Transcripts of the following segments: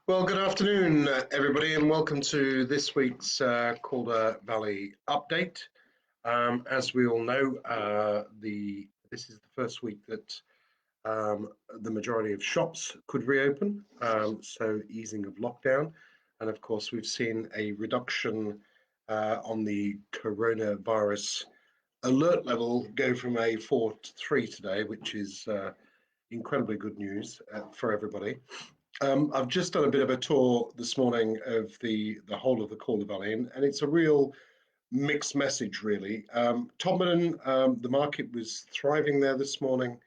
Well, good afternoon, everybody, and welcome to this week's Calder Valley update. As we all know, this is the first week that the majority of shops could reopen, so easing of lockdown. And of course, we've seen a reduction on the coronavirus alert level go from a 4 to 3 today, which is incredibly good news for everybody. I've just done a bit of a tour this morning of the whole of the Calder Valley, and it's a real mixed message, really. Todmorden, the market was thriving there this morning.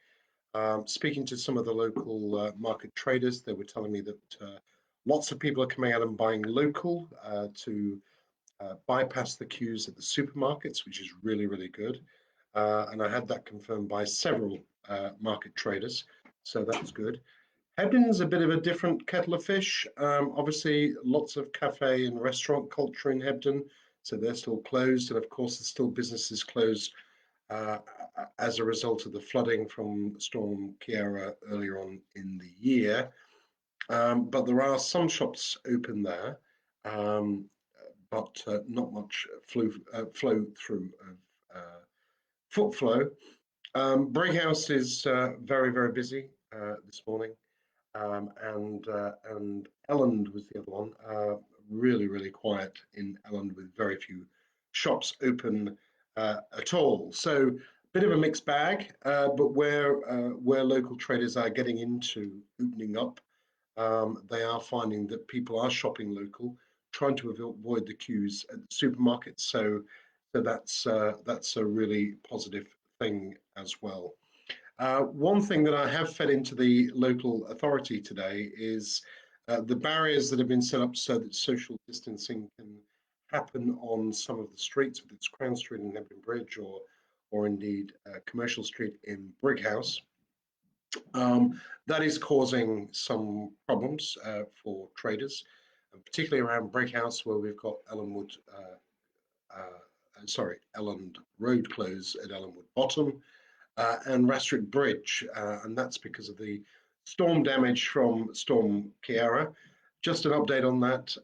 Speaking to some of the local market traders, they were telling me that lots of people are coming out and buying local to bypass the queues at the supermarkets, which is really, really good. And I had that confirmed by several market traders, so that's good. Hebden's a bit of a different kettle of fish. Obviously, lots of cafe and restaurant culture in Hebden, so they're still closed. And of course, there's still businesses closed uh, as a result of the flooding from Storm Ciara earlier on in the year. But there are some shops open there, um, but not much flow through of foot flow. Brighouse is very, very busy this morning. And Elland was the other one. Really, really quiet in Elland with very few shops open at all. So a bit of a mixed bag, but where local traders are getting into opening up, they are finding that people are shopping local, trying to avoid the queues at the supermarkets. So that's a really positive thing as well. One thing that I have fed into the local authority today is the barriers that have been set up so that social distancing can happen on some of the streets, whether it's Crown Street in Hebden Bridge or indeed Commercial Street in Brighouse. That is causing some problems for traders, and particularly around Brighouse, where we've got Ellenwood, Elland Road closed at Ellenwood Bottom. And Rastrick Bridge, and that's because of the storm damage from Storm Ciara. Just an update on that.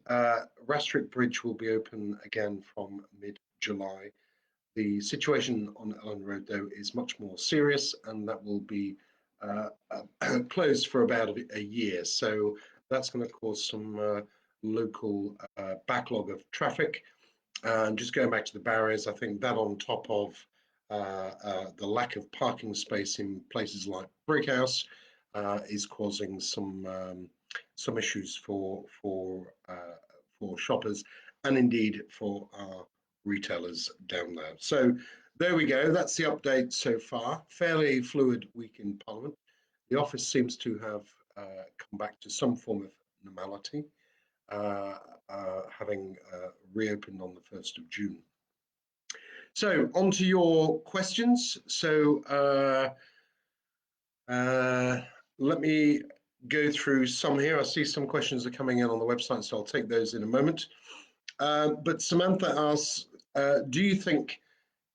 Rastrick Bridge will be open again from mid-July. The situation on Ellen Road, though, is much more serious, and that will be closed for about a year. So that's going to cause some local backlog of traffic. And just going back to the barriers, I think that on top of the lack of parking space in places like Brighouse is causing some issues for shoppers and indeed for our retailers down there. So there we go. That's the update so far. Fairly fluid week in Parliament. The office seems to have come back to some form of normality, having reopened on the 1st of June. So on to your questions. So let me go through some here. I see some questions are coming in on the website, so I'll take those in a moment. But Samantha asks, do you think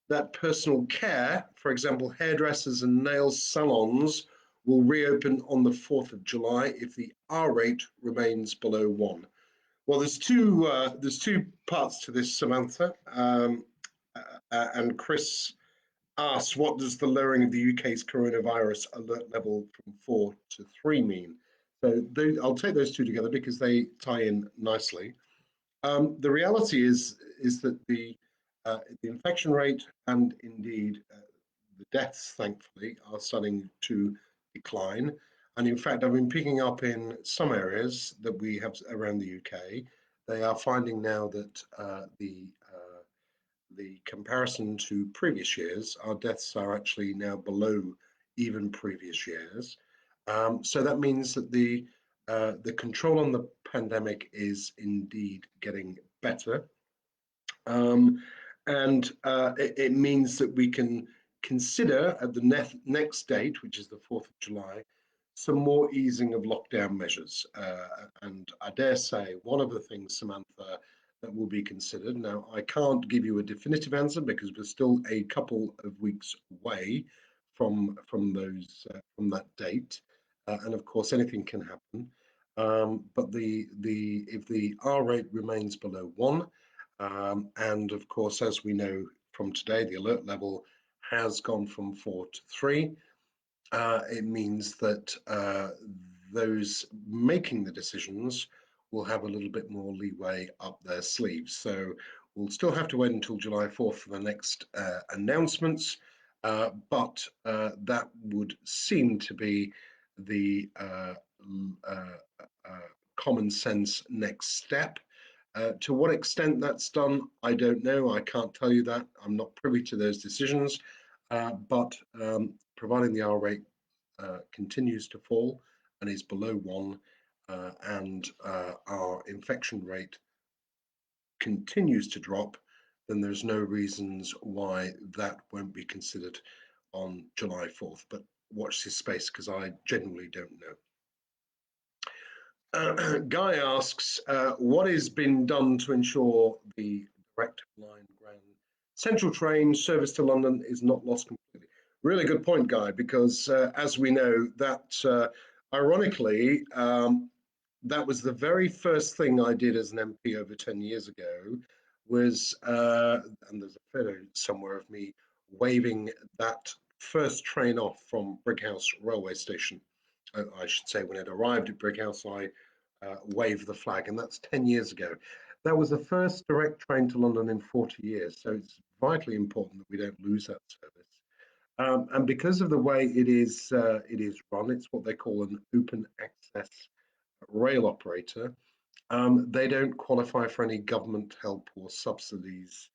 that personal care, for example, hairdressers and nail salons, will reopen on the 4th of July if the R rate remains below 1? Well, there's two parts to this, Samantha. And Chris asks, what does the lowering of the UK's coronavirus alert level from 4 to 3 mean? So I'll take those two together because they tie in nicely. The reality is that the infection rate and indeed the deaths, thankfully, are starting to decline. And in fact, I've been picking up in some areas that we have around the UK. They are finding now that the comparison to previous years, our deaths are actually now below even previous years. So that means that the control on the pandemic is indeed getting better. And it means that we can consider at the next date, which is the 4th of July, some more easing of lockdown measures. And I dare say one of the things, Samantha, that will be considered. Now, I can't give you a definitive answer because we're still a couple of weeks away from that date, and of course anything can happen. But if the R rate remains below 1, and of course, as we know from today, the alert level has gone from 4 to 3, it means that those making the decisions will have a little bit more leeway up their sleeves. So we'll still have to wait until July 4th for the next announcements, but that would seem to be the common sense next step. To what extent that's done, I don't know. I can't tell you that. I'm not privy to those decisions. But providing the R rate continues to fall and is below 1, and our infection rate continues to drop, then there's no reasons why that won't be considered on July 4th. But watch this space because I genuinely don't know. Guy asks, what has been done to ensure the direct line Grand Central train service to London is not lost completely? Really good point, Guy, because as we know, that ironically, that was the very first thing I did as an MP over 10 years ago, was, and there's a photo somewhere of me waving that first train off from Brighouse railway station. I should say when it arrived at Brighouse, I waved the flag, and that's 10 years ago. That was the first direct train to London in 40 years, so it's vitally important that we don't lose that service. And because of the way it is run, it's what they call an open access rail operator. They don't qualify for any government help or subsidies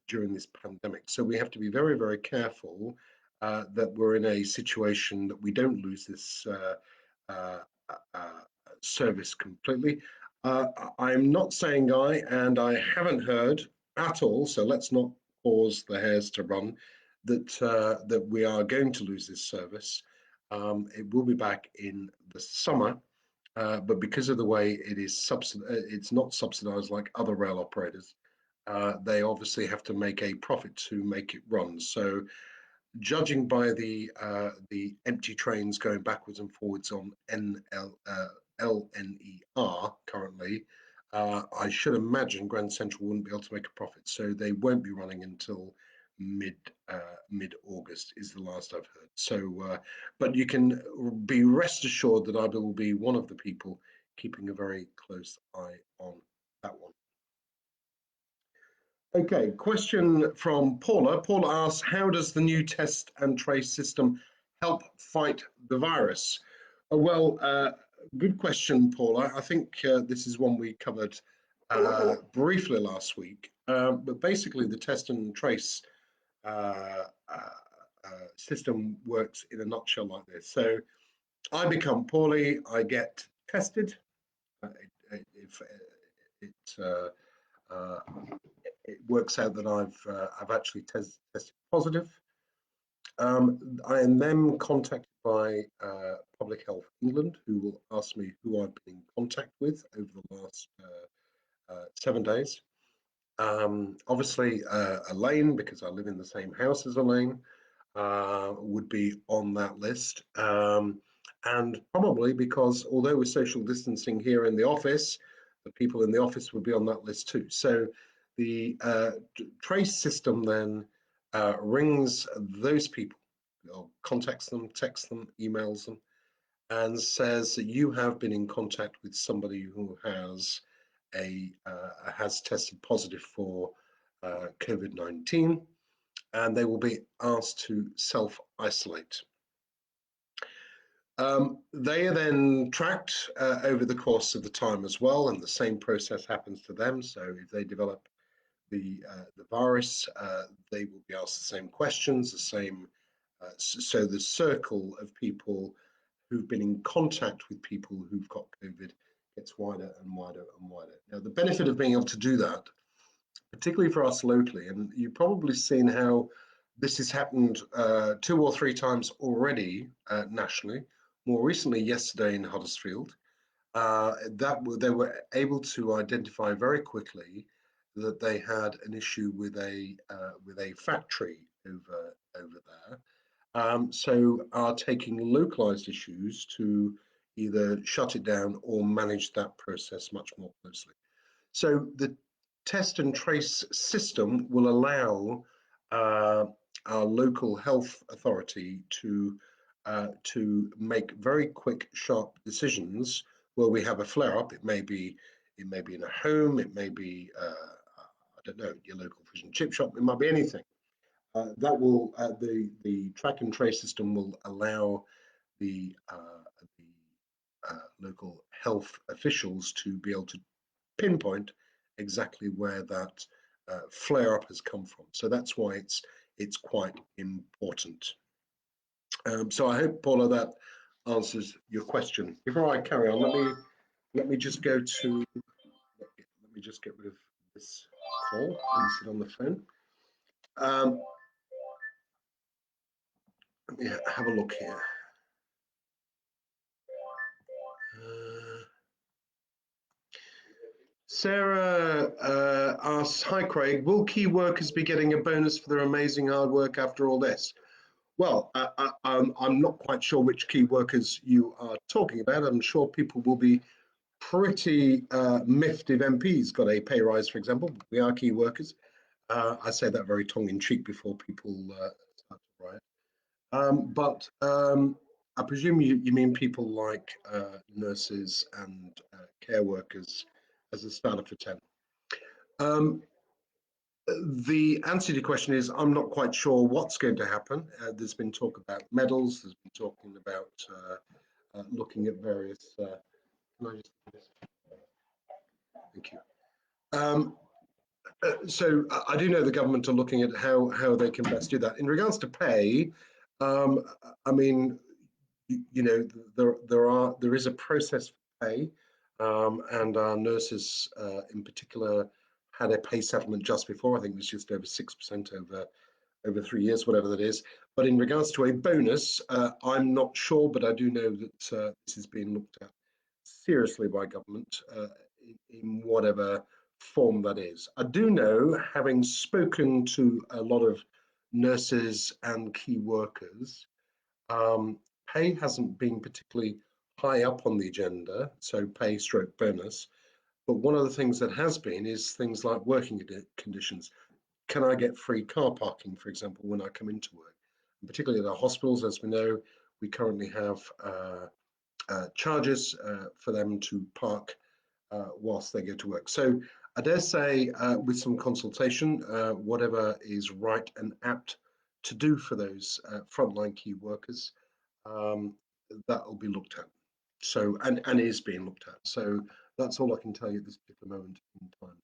during this pandemic. So we have to be very, very careful that we're in a situation that we don't lose this uh, service completely. I'm not saying, Guy, and I haven't heard at all, so let's not cause the hairs to run, that we are going to lose this service. It will be back in the summer, but because of the way it is it's not subsidized like other rail operators. They obviously have to make a profit to make it run. So judging by the empty trains going backwards and forwards on LNER currently, I should imagine Grand Central wouldn't be able to make a profit. So they won't be running until mid August is the last I've heard. So, but you can be rest assured that I will be one of the people keeping a very close eye on that one. Okay, question from Paula. Paula asks, how does the new test and trace system help fight the virus? Good question, Paula. I think this is one we covered briefly last week. But basically, the test and trace uh, system works in a nutshell like this. So I become poorly, I get tested. If it, uh, it works out that I've actually tested positive. I am then contacted by Public Health England, who will ask me who I've been in contact with over the last 7 days. Obviously, Elaine, because I live in the same house as Elaine, would be on that list. And probably because although we're social distancing here in the office, the people in the office would be on that list too. So the trace system then rings those people, or contacts them, texts them, emails them, and says that you have been in contact with somebody who has tested positive for COVID-19, and they will be asked to self-isolate. They are then tracked over the course of the time as well, and the same process happens to them. So if they develop the virus, they will be asked the same questions, the same. So the circle of people who've been in contact with people who've got COVID gets wider and wider and wider. Now, the benefit of being able to do that, particularly for us locally, and you've probably seen how this has happened 2 or 3 times already nationally. More recently, yesterday in Huddersfield, they were able to identify very quickly that they had an issue with a factory over there. So are taking localized issues to either shut it down or manage that process much more closely. So the test and trace system will allow our local health authority to make very quick, sharp decisions where we have a flare-up. It may be in a home, it may be I don't know, your local fish and chip shop. It might be anything. That will the track and trace system will allow the local health officials to be able to pinpoint exactly where that flare up has come from. So that's why it's quite important. So I hope, Paula, that answers your question. Before I carry on, let me just go to let me just get rid of this call and sit on the phone. Let me have a look here. Sarah asks, hi Craig, will key workers be getting a bonus for their amazing hard work after all this? Well, I'm not quite sure which key workers you are talking about. I'm sure people will be pretty miffed if MPs got a pay rise, for example. We are key workers. I say that very tongue-in-cheek before people start to riot. But I presume you mean people like nurses and care workers as a starter for 10. The answer to your question is I'm not quite sure what's going to happen. There's been talk about medals. There's been talking about looking at various. Can I just? Thank you. So I do know the government are looking at how they can best do that. In regards to pay, I mean, you know, there is a process for pay, and our nurses in particular had a pay settlement just before. I think it was just over 6% over 3 years, whatever that is. But in regards to a bonus, I'm not sure, but I do know that this is being looked at seriously by government in whatever form that is. I do know, having spoken to a lot of nurses and key workers, pay hasn't been particularly high up on the agenda, so pay stroke bonus. But one of the things that has been is things like working conditions. Can I get free car parking, for example, when I come into work? And particularly at our hospitals, as we know, we currently have charges for them to park whilst they go to work. So I dare say with some consultation, whatever is right and apt to do for those frontline key workers, that will be looked at. So, and is being looked at. So that's all I can tell you at this particular moment in time.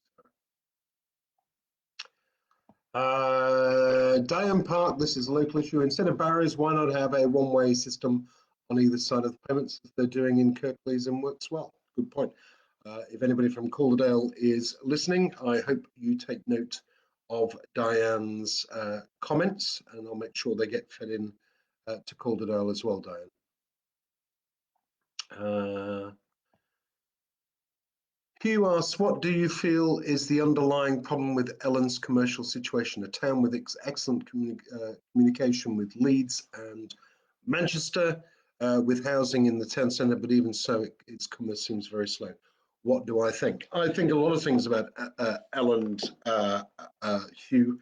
Diane Park, this is a local issue. Instead of barriers, why not have a one-way system on either side of the payments as they're doing in Kirklees and works well? Good point. If anybody from Calderdale is listening, I hope you take note of Diane's comments, and I'll make sure they get fed in to Calderdale as well, Diane. Hugh asks, what do you feel is the underlying problem with Ellen's commercial situation? A town with excellent communication with Leeds and Manchester, with housing in the town centre, but even so, its commerce seems very slow. What do I think? I think a lot of things about Ellen, Hugh.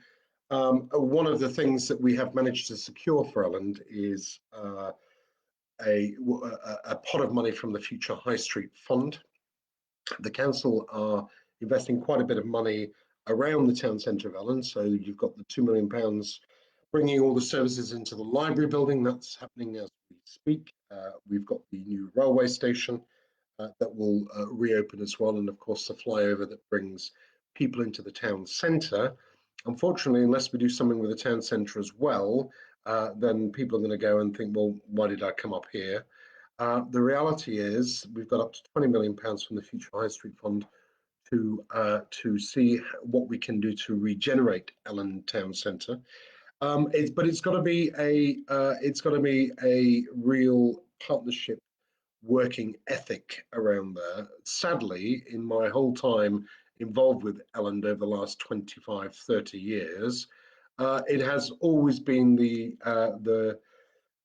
One of the things that we have managed to secure for Ellen is a pot of money from the Future High Street Fund. The council are investing quite a bit of money around the town centre of Ellen. So you've got the £2 million bringing all the services into the library building. That's happening as we speak. We've got the new railway station that will reopen as well. And of course, the flyover that brings people into the town centre. Unfortunately, unless we do something with the town centre as well, then people are going to go and think, well, why did I come up here? The reality is we've got up to £20 million from the Future High Street Fund to see what we can do to regenerate Ellen Town Centre. But it's got to be a real partnership working ethic around there. Sadly, in my whole time involved with Ellen over the last 25, 30 years, it has always been the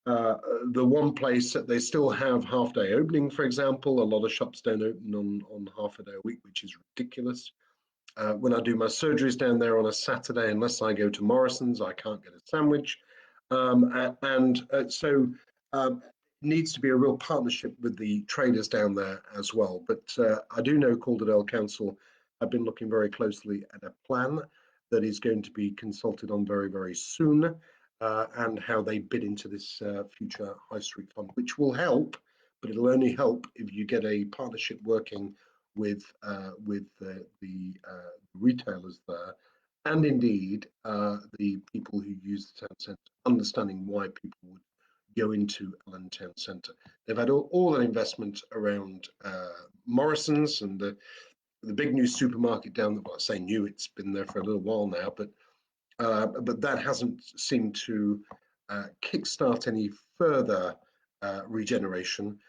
Uh, the one place that they still have half day opening, for example, a lot of shops don't open on half a day a week, which is ridiculous. When I do my surgeries down there on a Saturday, unless I go to Morrison's, I can't get a sandwich. So needs to be a real partnership with the traders down there as well. But I do know Calderdale Council have been looking very closely at a plan that is going to be consulted on very, very soon, and how they bid into this future high street fund, which will help, but it'll only help if you get a partnership working with the retailers there, and indeed the people who use the town centre, understanding why people would go into Ellen Town Centre. They've had all that investment around Morrison's and the big new supermarket down there. Well, I say new; it's been there for a little while now, but that hasn't seemed to kickstart any further regeneration.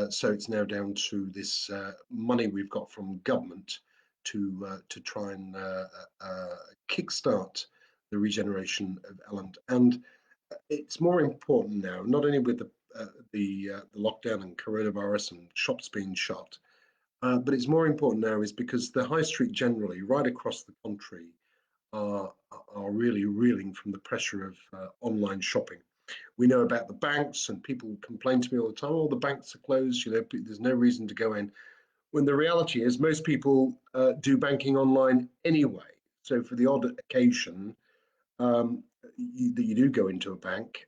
So it's now down to this money we've got from government to try and kickstart the regeneration of Elland. And it's more important now, not only with the lockdown and coronavirus and shops being shut, but it's more important now is because the high street generally, right across the country, are are really reeling from the pressure of online shopping. We know about the banks, and people complain to me all the time, oh, the banks are closed, there's no reason to go in. When the reality is most people do banking online anyway. So for the odd occasion that you do go into a bank,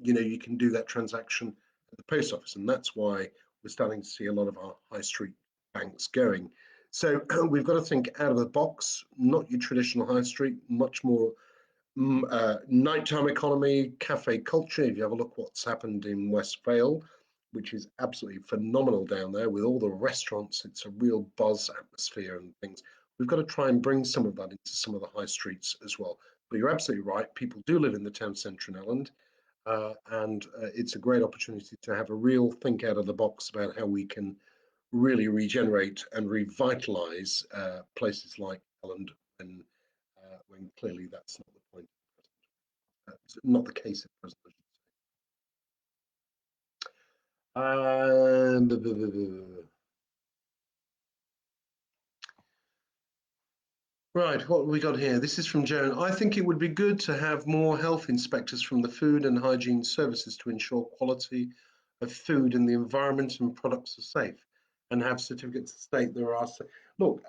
you can do that transaction at the post office. And that's why we're starting to see a lot of our high street banks going. So we've got to think out of the box, not your traditional high street, much more nighttime economy, cafe culture. If you have a look what's happened in West Vale, which is absolutely phenomenal down there with all the restaurants, it's a real buzz atmosphere and things. We've got to try and bring some of that into some of the high streets as well. But you're absolutely right. People do live in the town centre in Elland, and it's a great opportunity to have a real think out of the box about how we can really regenerate and revitalise places like Elland when clearly that's not the point. Not the case at present. And right, what have we got here? This is from Joan. I think it would be good to have more health inspectors from the food and hygiene services to ensure quality of food and the environment and products are safe, and have certificates to state there are. Look,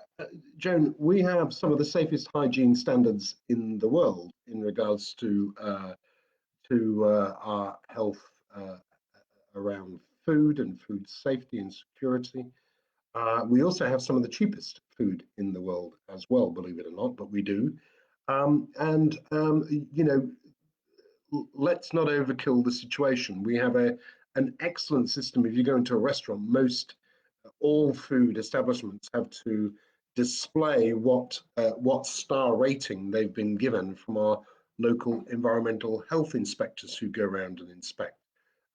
Joan, we have some of the safest hygiene standards in the world in regards to our health around food and food safety and security. We also have some of the cheapest food in the world as well, believe it or not, but we do. And let's not overkill the situation. We have an excellent system. If you go into a restaurant, most all food establishments have to display what star rating they've been given from our local environmental health inspectors who go around and inspect.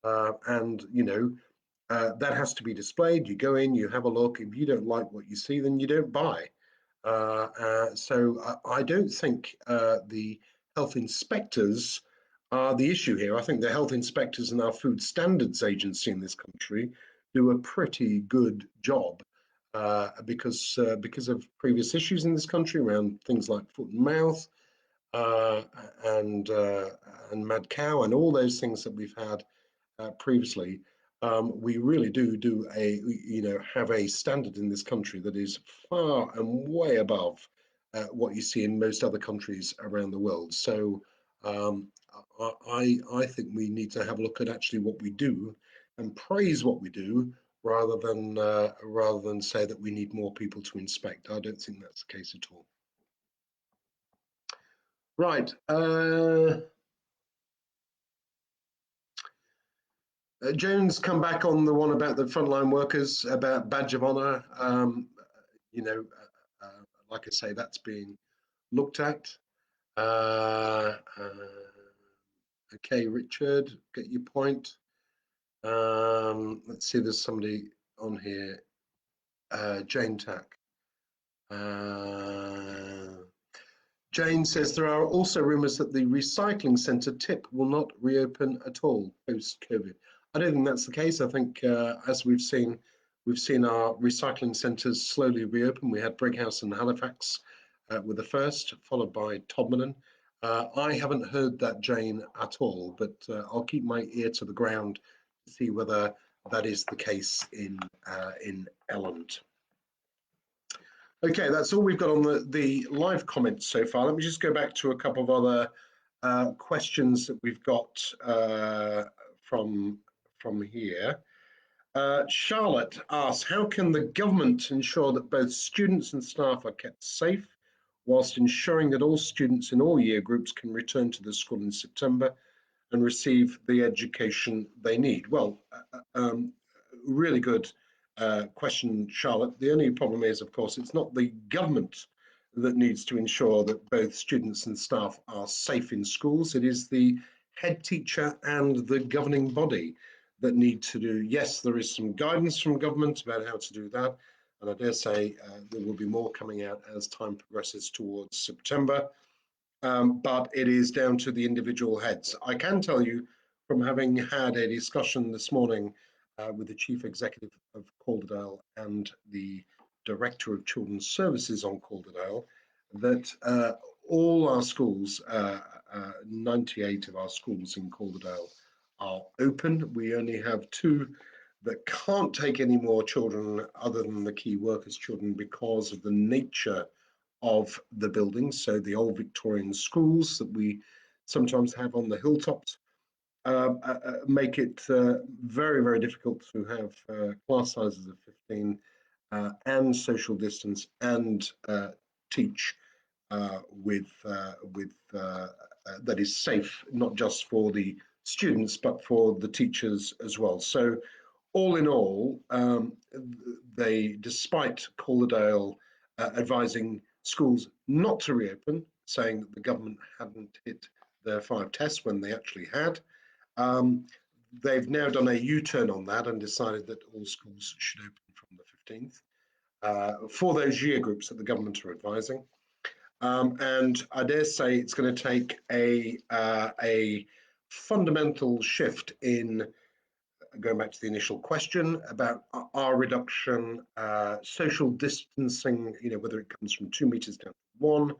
That has to be displayed. You go in, you have a look. If you don't like what you see, then you don't buy. So I don't think the health inspectors are the issue here. I think the health inspectors and our food standards agency in this country do a pretty good job because of previous issues in this country around things like foot and mouth uh, and mad cow and all those things that we've had previously. We really do have a standard in this country that is far and way above what you see in most other countries around the world. So um, I think we need to have a look at actually what we do and praise what we do rather than say that we need more people to inspect. I don't think that's the case at all. Right. Jones come back on the one about the frontline workers, about badge of honour. You know, like I say, that's being looked at. Okay, Richard, get your point. Let's see, there's somebody on here. Jane Tack. Jane says there are also rumours that the recycling centre tip will not reopen at all post-COVID. I don't think that's the case. I think, as we've seen our recycling centres slowly reopen. We had Brighouse and Halifax were the first, followed by Todmorden. I haven't heard that, Jane, at all, but I'll keep my ear to the ground to see whether that is the case in Elland. Okay, that's all we've got on the live comments so far. Let me just go back to a couple of other questions that we've got from here. Charlotte asks, how can the government ensure that both students and staff are kept safe whilst ensuring that all students in all year groups can return to the school in September and receive the education they need? Well, really good question, Charlotte. The only problem is, of course, it's not the government that needs to ensure that both students and staff are safe in schools. It is the head teacher and the governing body that need to do. Yes, there is some guidance from government about how to do that, and I dare say there will be more coming out as time progresses towards September. But it is down to the individual heads. I can tell you from having had a discussion this morning with the Chief Executive of Calderdale and the Director of Children's Services on Calderdale that all our schools, 98 of our schools in Calderdale are open. We only have 2 that can't take any more children other than the key workers children because of the nature of the buildings. So the old Victorian schools that we sometimes have on the hilltops make it very, very difficult to have class sizes of 15 and social distance and teach with that is safe, not just for the students, but for the teachers as well. So all in all, despite Calderdale advising schools not to reopen, saying that the government hadn't hit their 5 tests when they actually had, they've now done a U-turn on that and decided that all schools should open from the 15th for those year groups that the government are advising. And I dare say it's going to take a fundamental shift in, going back to the initial question about our reduction, social distancing, whether it comes from 2 meters down to 1.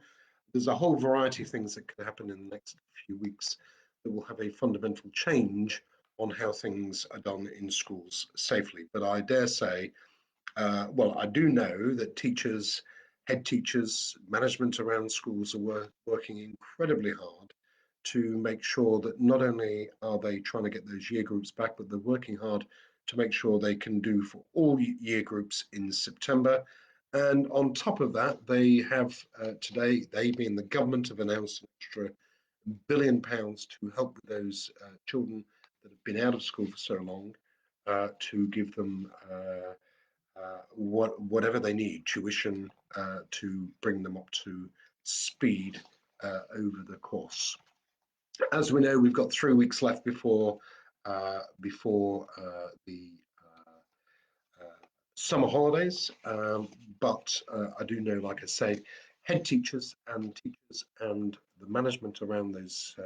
There's a whole variety of things that could happen in the next few weeks that will have a fundamental change on how things are done in schools safely. But I dare say, well, I do know that teachers, head teachers, management around schools are working incredibly hard to make sure that not only are they trying to get those year groups back, but they're working hard to make sure they can do for all year groups in September. And on top of that, they have today, they being the government, have announced an extra £1 billion to help with those children that have been out of school for so long, to give them whatever they need, tuition, to bring them up to speed over the course. As we know, we've got 3 weeks left before the summer holidays, but I do know, like I say, head teachers and the management around those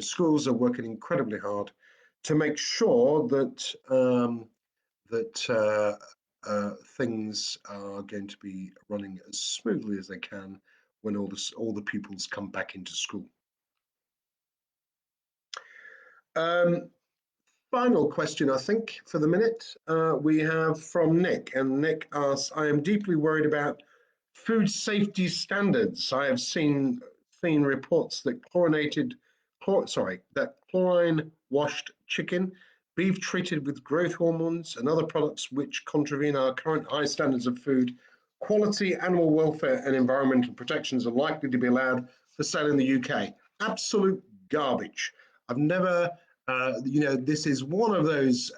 schools are working incredibly hard to make sure that things are going to be running as smoothly as they can when all the pupils come back into school. Final question, I think, for the minute, we have from Nick, and Nick asks, I am deeply worried about food safety standards. I have seen reports that chlorine washed chicken, beef treated with growth hormones and other products which contravene our current high standards of food quality, animal welfare and environmental protections are likely to be allowed for sale in the UK. Absolute garbage. I've never this is one of those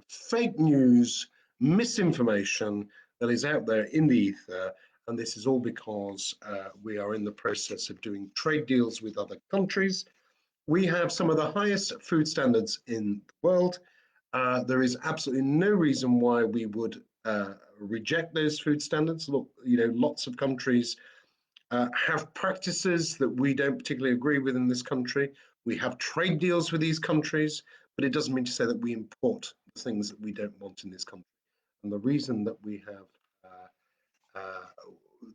fake news, misinformation that is out there in the ether, and this is all because we are in the process of doing trade deals with other countries. We have some of the highest food standards in the world. There is absolutely no reason why we would reject those food standards. Look, lots of countries have practices that we don't particularly agree with in this country. We have trade deals with these countries, but it doesn't mean to say that we import the things that we don't want in this country. And the reason that we have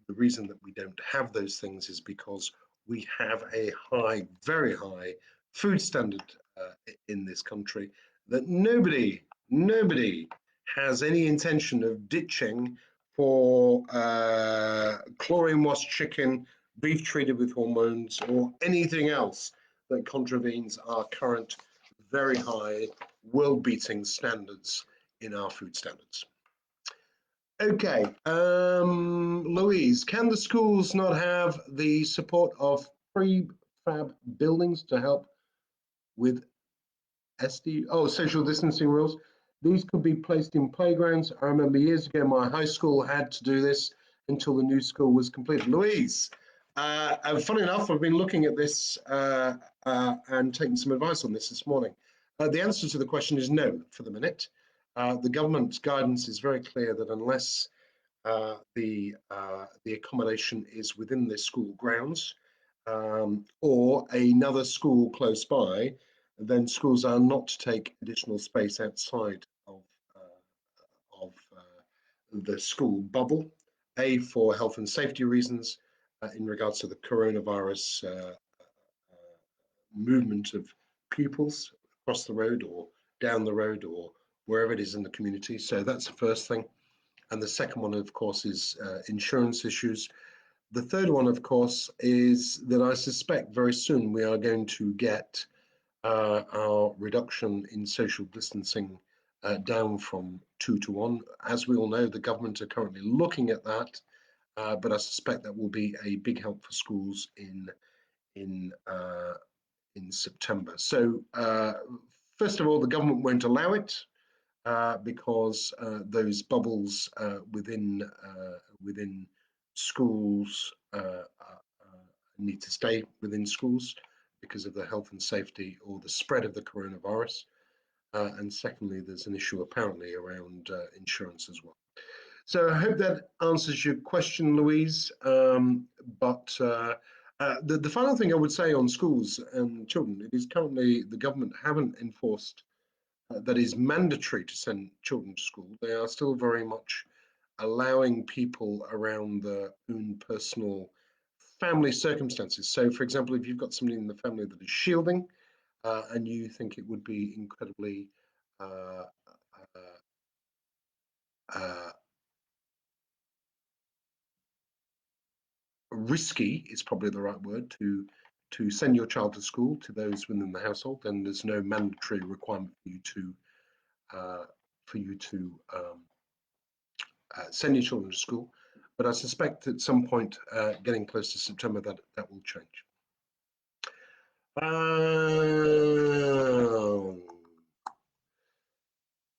the reason that we don't have those things is because we have a high, very high food standard in this country that nobody has any intention of ditching for chlorine washed chicken, beef treated with hormones, or anything else that contravenes our current very high world beating standards in our food standards. Okay, Louise, can the schools not have the support of prefab buildings to help with social distancing rules? These could be placed in playgrounds. I remember years ago, my high school had to do this until the new school was completed. Louise, and funny enough, I've been looking at this and taking some advice on this morning. The answer to the question is no for the minute. The government's guidance is very clear that unless the accommodation is within the school grounds or another school close by, then schools are not to take additional space outside of the school bubble, for health and safety reasons in regards to the coronavirus movement of pupils across the road or down the road or wherever it is in the community. So that's the first thing. And the second one, of course, is insurance issues. The third one, of course, is that I suspect very soon we are going to get our reduction in social distancing down from 2 to 1. As we all know, the government are currently looking at that, but I suspect that will be a big help for schools in September. So, first of all, the government won't allow it because those bubbles within schools need to stay within schools because of the health and safety or the spread of the coronavirus. And secondly, there's an issue apparently around insurance as well. So I hope that answers your question, Louise. The final thing I would say on schools and children, it is currently the government haven't enforced that is mandatory to send children to school. They are still very much allowing people around their own personal family circumstances. So, for example, if you've got somebody in the family that is shielding and you think it would be incredibly uh, uh, risky, is probably the right word, to send your child to school to those within the household, then there's no mandatory requirement for you to send your children to school. But I suspect at some point, getting close to September, that will change.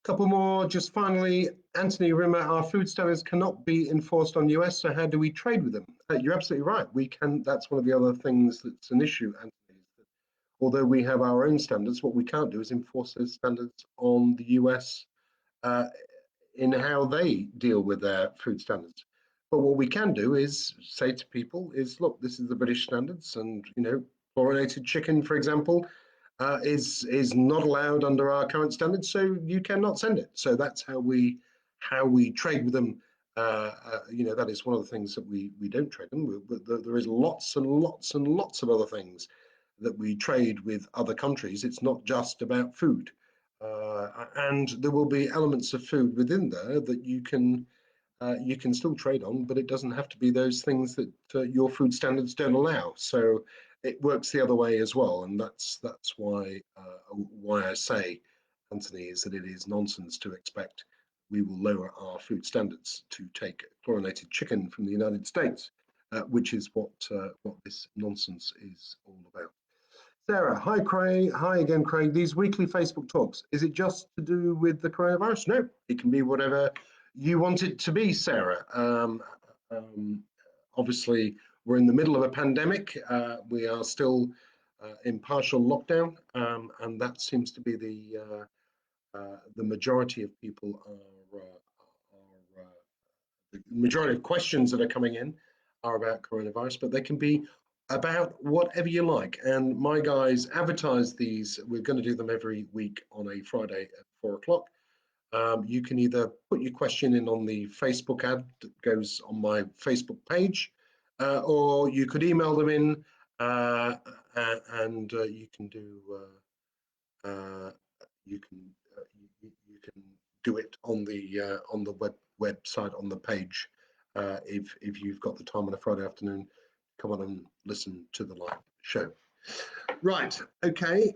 Couple more, just finally, Anthony Rimmer, our food standards cannot be enforced on US, so how do we trade with them? You're absolutely right. We can. That's one of the other things that's an issue, Anthony. Is that although we have our own standards, what we can't do is enforce those standards on the US in how they deal with their food standards. But what we can do is say to people is, look, this is the British standards, and chlorinated chicken, for example, is not allowed under our current standards, so you cannot send it. So that's how we trade with them. That is one of the things that we don't trade them. But there is lots and lots and lots of other things that we trade with other countries. It's not just about food. And there will be elements of food within there that you can still trade on, but it doesn't have to be those things that your food standards don't allow. So it works the other way as well, and that's why I say, Anthony, is that it is nonsense to expect we will lower our food standards to take chlorinated chicken from the United States, which is what this nonsense is all about. Sarah, hi Craig. Hi again, Craig. These weekly Facebook talks, is it just to do with the coronavirus? No, it can be whatever you want it to be, Sarah. Obviously, we're in the middle of a pandemic. We are still in partial lockdown, and that seems to be the majority of people the majority of questions that are coming in are about coronavirus, but they can be about whatever you like. And my guys advertise these. We're going to do them every week on a Friday at 4 o'clock. You can either put your question in on the Facebook ad that goes on my Facebook page, or you could email them in, and you can do you can you can do it on the website on the page, if you've got the time on a Friday afternoon, come on and listen to the live show. Right. Okay.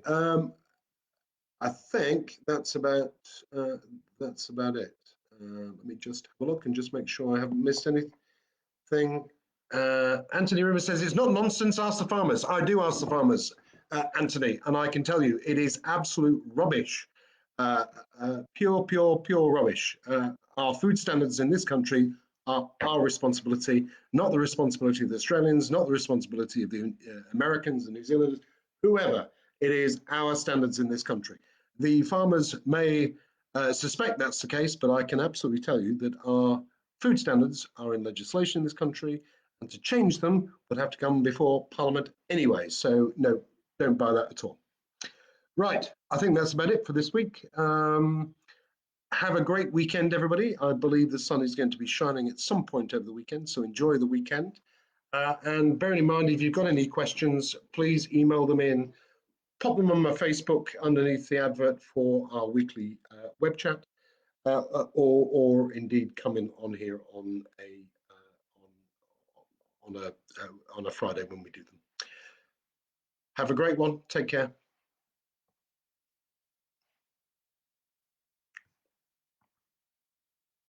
I think that's about it. Let me just have a look and just make sure I haven't missed anything. Anthony River says it's not nonsense. Ask the farmers. I do ask the farmers, Anthony, and I can tell you it is absolute rubbish. Pure rubbish. Our food standards in this country are our responsibility, not the responsibility of the Australians, not the responsibility of the Americans and New Zealanders, whoever. It is our standards in this country. The farmers may suspect that's the case, but I can absolutely tell you that our food standards are in legislation in this country, and to change them would have to come before Parliament anyway. So no, don't buy that at all. Right, I think that's about it for this week. Have a great weekend, everybody. I believe the sun is going to be shining at some point over the weekend, so enjoy the weekend. And bearing in mind, if you've got any questions, please email them in. Pop them on my Facebook underneath the advert for our weekly web chat, or indeed come in on here on a Friday when we do them. Have a great one. Take care.